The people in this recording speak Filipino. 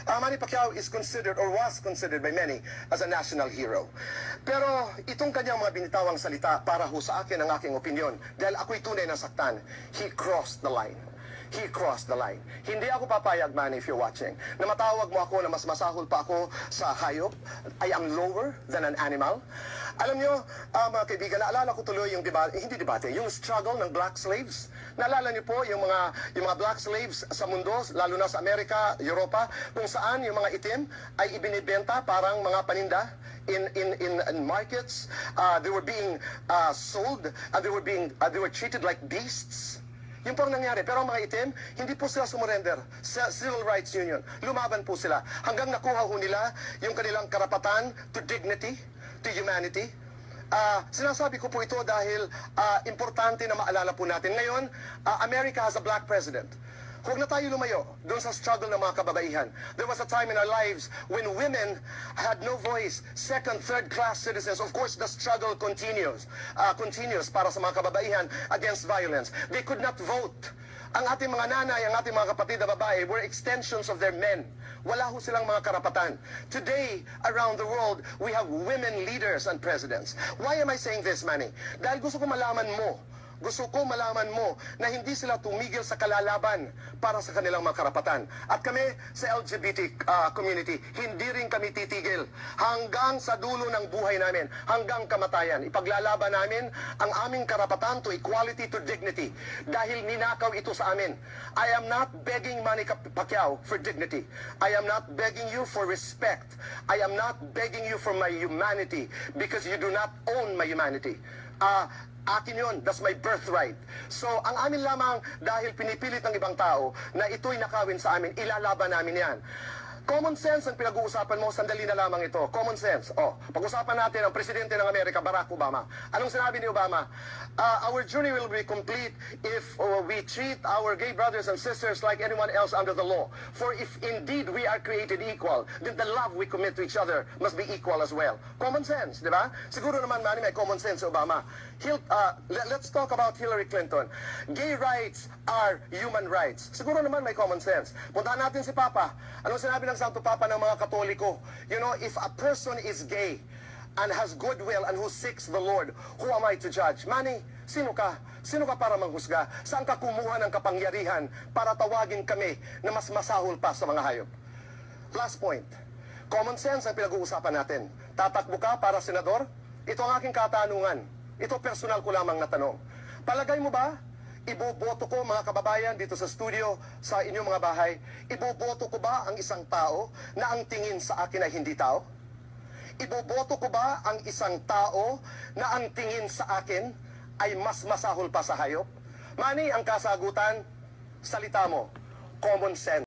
Manny Pacquiao is considered or was considered by many as a national hero. Pero itong kanyang mga binitawang salita para ho sa akin ang aking opinyon dahil ako'y tunay na saktan, he crossed the line. He crossed the line. Hindi ako papayag, Manny, if you're watching, na matawag mo ako na mas masahol pa ako sa hayop. I am lower than an animal. Alam nyo, mga kaibigan, naalala ko tuloy yung debate, hindi debate, yung struggle ng black slaves. Naalala niyo po yung mga black slaves sa mundo, lalo na sa Amerika, Europa, kung saan yung mga itim ay ibinibenta parang mga paninda in markets. They were being sold, they were treated like beasts. Yung pong nangyari. Pero ang mga itim, hindi po sila sumurrender sa Civil Rights Union. Lumaban po sila. Hanggang nakuha ho nila yung kanilang karapatan to dignity, to humanity. Sinasabi ko po ito dahil importante na maalala po natin. Ngayon, America has a black president. Huwag na tayo lumayo doon sa struggle ng mga kababaihan. There was a time in our lives when women had no voice, second, third-class citizens. Of course, the struggle continues para sa mga kababaihan against violence. They could not vote. Ang ating mga nanay, ang ating mga kapatid na babae were extensions of their men. Wala ho silang mga karapatan. Today, around the world, we have women leaders and presidents. Why am I saying this, Manny? Dahil gusto ko malaman mo na hindi sila tumigil sa kalalaban para sa kanilang mga karapatan. At kami sa LGBT community, hindi rin kami titigil hanggang sa dulo ng buhay namin, hanggang kamatayan. Ipaglalaban namin ang aming karapatan to equality, to dignity, dahil ninakaw ito sa amin. I am not begging Manny Pacquiao for dignity. I am not begging you for respect. I am not begging you for my humanity because you do not own my humanity. Akin yun, that's my birthright. So, ang amin lamang, dahil pinipilit ng ibang tao na ito'y nakawin sa amin, ilalaban namin yan. Common sense ang pinag-uusapan mo, sandali na lamang ito. Common sense. Pag-usapan natin ang Presidente ng Amerika, Barack Obama. Anong sinabi ni Obama? Our journey will be complete if we treat our gay brothers and sisters like anyone else under the law. For if indeed we are created equal, then the love we commit to each other must be equal as well. Common sense, di ba? Siguro naman, Manny, may common sense si Obama. Let's talk about Hillary Clinton. Gay rights are human rights. Siguro naman may common sense. Puntahan natin si Papa. Anong sinabi ng Santo Papa ng mga Katoliko? You know, if a person is gay and has goodwill and who seeks the Lord, who am I to judge? Manny, sino ka? Sino ka para manghusga? Saan ka kumuha ng kapangyarihan para tawagin kami na mas masahol pa sa mga hayop? Last point. Common sense ang pinag-uusapan natin. Tatakbo ka para senador? Ito ang aking katanungan. Ito personal ko lamang na tanong. Palagay mo ba, iboboto ko mga kababayan dito sa studio, sa inyong mga bahay, iboboto ko ba ang isang tao na ang tingin sa akin ay hindi tao? Iboboto ko ba ang isang tao na ang tingin sa akin ay mas masahol pa sa hayop? Manny, ang kasagutan, salita mo, common sense.